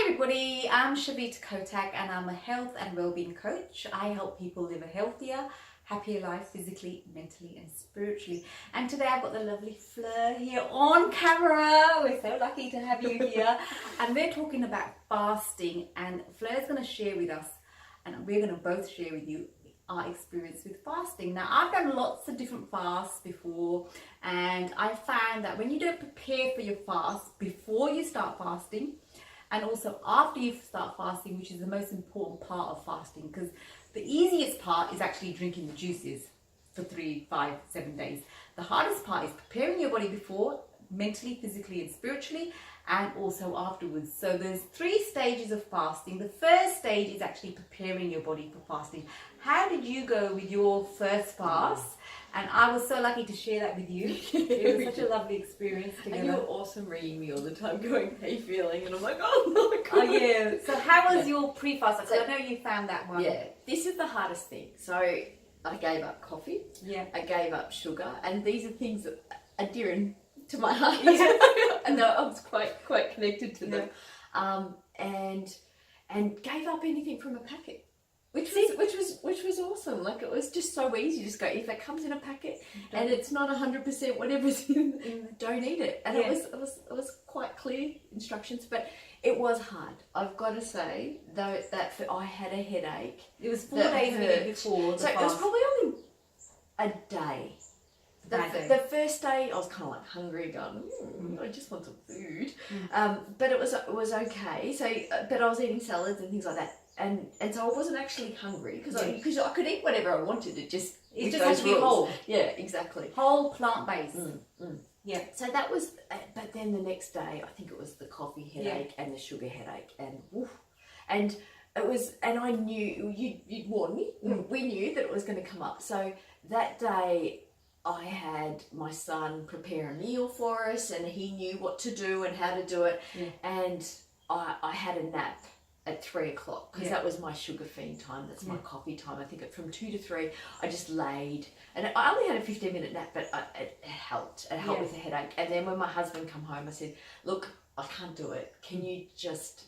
everybody, I'm Shavitakotak and I'm a health and wellbeing coach. I help people live a healthier, happier life physically, mentally and spiritually. And today I've got the lovely Fleur here on camera. We're so lucky to have you here. And we're talking about fasting, and Fleur's going to share with us, and we're going to both share with you our experience with fasting. Now, I've done lots of different fasts before, and I found that when you don't prepare for your fast before you start fasting, and also after you start fasting, which is the most important part of fasting, because the easiest part is actually drinking the juices for 3, 5, 7 days. The hardest part is preparing your body before, mentally, physically and spiritually, and also afterwards. So there's 3 stages of fasting. The first stage is actually preparing your body for fasting. How did you go with your first fast? And I was so lucky to share that with you. It was such a lovely experience together. And you were awesome reading me all the time going, "How you feeling?" And I'm like, "Oh my God." Oh yeah. So how was your pre-fast? Because I know you found that one. Yeah, this is the hardest thing. So I gave up coffee. Yeah. I gave up sugar, and these are things that are dear to my heart. Yeah. And I was quite connected to them. And gave up anything from a packet. Which was awesome. Like, it was just so easy. Just go, if it comes in a packet and it's not 100% whatever's in, don't eat it. And Yeah. it was quite clear instructions, but it was hard. I've got to say, though, that I had a headache. It was 4 days before the So fast. it was probably only a day. The first day I was kind of like hungry, going, I just want some food. But it was okay. So, but I was eating salads and things like that. And so I wasn't actually hungry because I could eat whatever I wanted. It just has to be whole. Yeah, exactly. Whole plant based. Yeah. So that was. But then the next day, I think it was the coffee headache and the sugar headache, and woof, and it was. And I knew you'd warned me. We knew that it was going to come up. So that day, I had my son prepare a meal for us, and he knew what to do and how to do it. And I had a nap at 3 o'clock because that was my sugar fiend time. That's my coffee time. I think from 2 to 3 I just laid, and I only had a 15-minute nap, but it helped. It helped with the headache. And then when my husband come home, I said, "Look, I can't do it. Can you just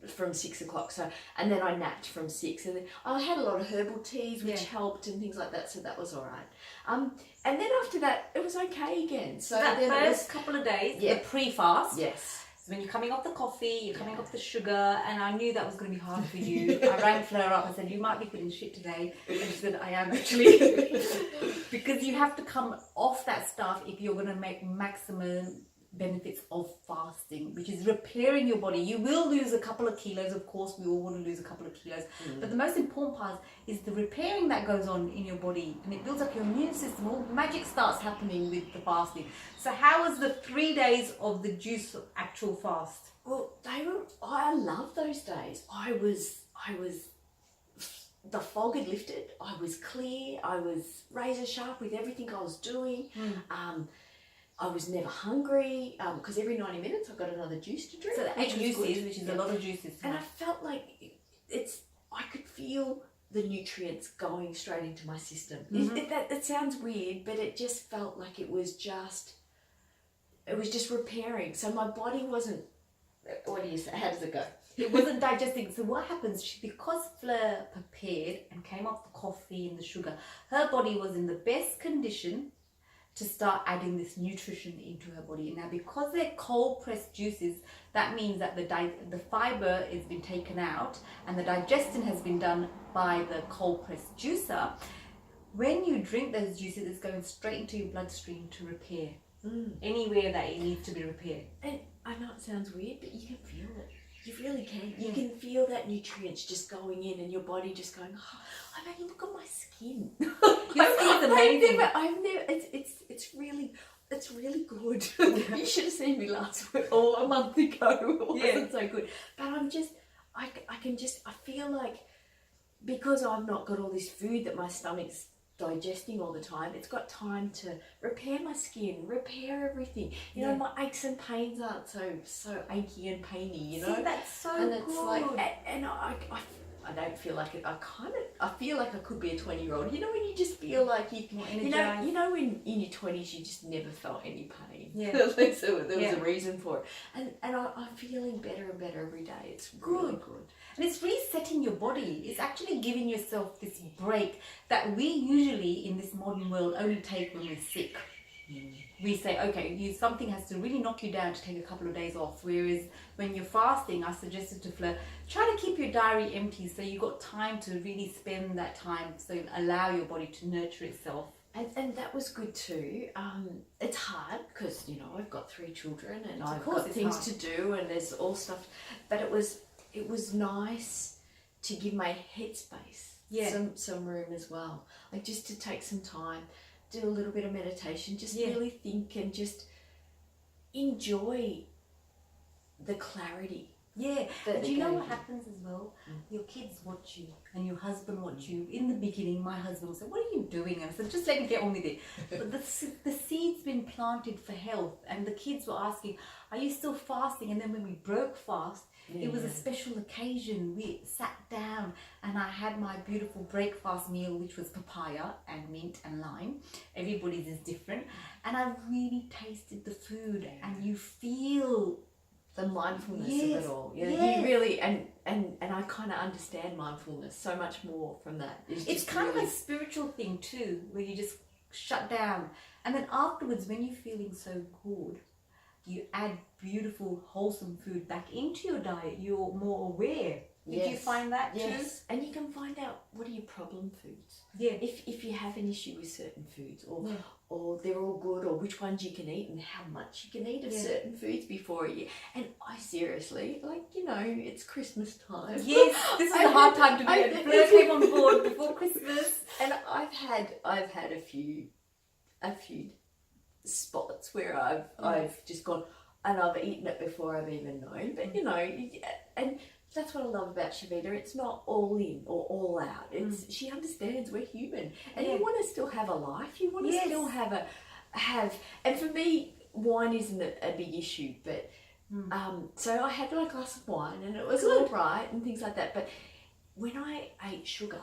from 6 o'clock?" So, and then I napped from 6, and then I had a lot of herbal teas which helped and things like that, so that was all right. And then after that it was okay again. So that then first couple of days, the pre-fast. Yes. When you're coming off the coffee, you're coming off the sugar, and I knew that was going to be hard for you. I rang Fleur up and said, "You might be feeling shit today." And she said, "I am actually." Because you have to come off that stuff if you're going to make maximum benefits of fasting, which is repairing your body. You will lose a couple of kilos, of course. We all want to lose a couple of kilos, but the most important part is the repairing that goes on in your body, and it builds up your immune system. All magic starts happening with the fasting. So how was the 3 days of the juice actual fast? Well, I love those days. I was the fog had lifted. I was clear. I was razor sharp with everything I was doing. I was never hungry because every 90 minutes I got another juice to drink. So the 8 juices, which is a lot of juices. And I felt like I could feel the nutrients going straight into my system. That sounds weird, but it just felt like it was just repairing. So my body wasn't, what do you say, how does it go? It wasn't digesting. So what happens, because Fleur prepared and came off the coffee and the sugar, her body was in the best condition to start adding this nutrition into her body. Now, because they're cold pressed juices, that means that the fiber has been taken out and the digestion has been done by the cold pressed juicer. When you drink those juices, it's going straight into your bloodstream to repair anywhere that it needs to be repaired. And I know it sounds weird, but you can feel it. You really can. You can feel that nutrients just going in, and your body just going, "Oh, I mean, look at my skin." Your skin's amazing. I've never. It's really good. You should have seen me last week or a month ago. It wasn't so good. But I feel like, because I've not got all this food that my stomach's digesting all the time, it's got time to repair my skin, repair everything. You know, my aches and pains aren't so achy and painy, you know. See, that's so and good. it's like, and I don't feel like it. I feel like I could be a 20-year-old. You know, when you just feel like you know, when in your 20s you just never felt any pain. Yeah. there was a reason for it, and I'm feeling better and better every day. It's really good. And it's resetting your body. It's actually giving yourself this break that we usually in this modern world only take when we're sick. We say, okay, something has to really knock you down to take a couple of days off. Whereas when you're fasting, I suggested to Fleur, try to keep your diary empty so you've got time to really spend that time, so allow your body to nurture itself. And that was good too. It's hard because, you know, I've got 3 children and I've got things to do and there's all stuff. But it was nice to give my headspace some room as well. Like just to take some time, do a little bit of meditation, just really think and just enjoy the clarity. Yeah, but do you know what happens as well? Your kids watch you and your husband watch you. In the beginning, my husband would say, what are you doing? And I said, just let me get on with it. But the seed's been planted for health, and the kids were asking, are you still fasting? And then when we broke fast, it was a special occasion. We sat down and I had my beautiful breakfast meal, which was papaya and mint and lime. Everybody's is different. And I really tasted the food, and you feel the mindfulness of it all. You really, and I kind of understand mindfulness so much more from that. It's kind of a spiritual thing too, where you just shut down, and then afterwards, when you're feeling so good, you add beautiful, wholesome food back into your diet. You're more aware. Did you find that too? Yes, and you can find out what are your problem foods. Yeah. If you have an issue with certain foods, or they're all good, or which ones you can eat and how much you can eat of certain foods before you. And I seriously, like, you know, it's Christmas time. Yes, this is a hard time to do it. Fleur came on board before Christmas, and I've had a few spots where I've just gone and I've eaten it before I've even known. But you know, and that's what I love about Shavita. It's not all in or all out. It's she understands we're human, and you want to still have a life. You want to still have and for me, wine isn't a big issue. But so I had my glass of wine, and it was all right and things like that. But when I ate sugar,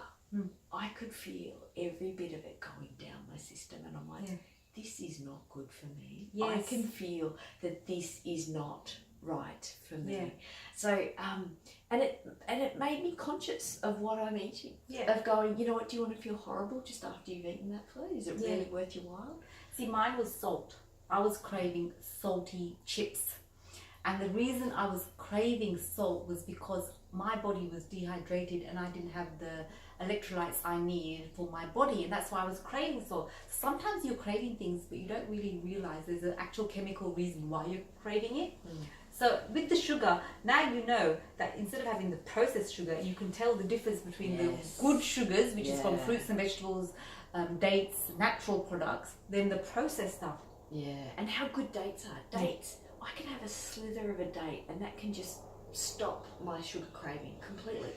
I could feel every bit of it going down my system, and I'm like, this is not good for me. I can feel that this is not right for me. So and it made me conscious of what I'm eating. Of going, you know what, do you want to feel horrible just after you've eaten that food? Is it really worth your while? See, mine was salt. I was craving salty chips, and the reason I was craving salt was because my body was dehydrated and I didn't have the electrolytes I need for my body, and that's why I was craving salt. Sometimes you're craving things but you don't really realize there's an actual chemical reason why you're craving it. So with the sugar, now you know that instead of having the processed sugar, you can tell the difference between the good sugars, which is from fruits and vegetables, dates, natural products, then the processed stuff. And how good dates are. Dates, I can have a slither of a date and that can just stop my sugar craving completely.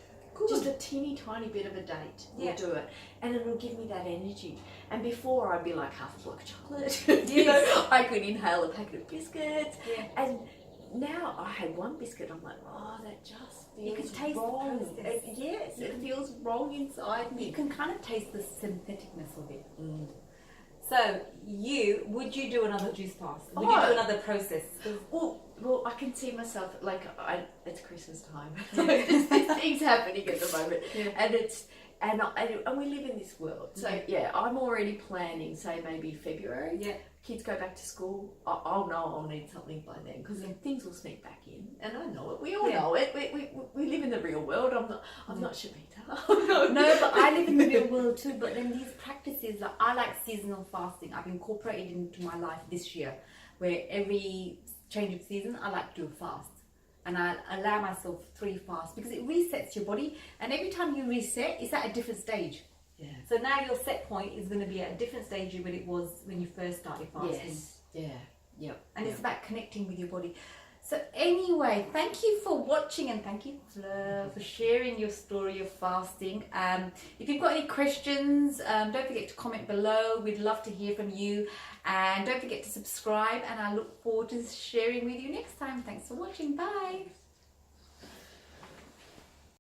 Just a teeny tiny bit of a date will do it, and it'll give me that energy. And before I'd be like half a block of chocolate. You know, I could inhale a packet of biscuits, and now I had one biscuit. I'm like, oh, that just feels you can taste wrong. The process. It feels wrong inside me. You can kind of taste the syntheticness of it. So would you do another juice fast? Would you do another process? Well, I can see myself, like, it's Christmas time. There's things happening at the moment, and we live in this world. So I'm already planning. Say maybe February. Kids go back to school. I'll know I'll need something by then, because then things will sneak back in, and I know it. We all know it. We live in the real world. I'm not Shavita. No, but I live in the real world too. But then these practices, like, I like seasonal fasting. I've incorporated into my life this year, where every change of season, I like to do a fast, and I allow myself 3 fasts, because it resets your body, and every time you reset, it's at a different stage. So now your set point is going to be at a different stage than it was when you first started fasting. And it's about connecting with your body. So anyway, thank you for watching, and thank you, Fleur, for sharing your story of fasting. If you've got any questions, don't forget to comment below. We'd love to hear from you, and don't forget to subscribe, and I look forward to sharing with you next time. Thanks for watching. Bye.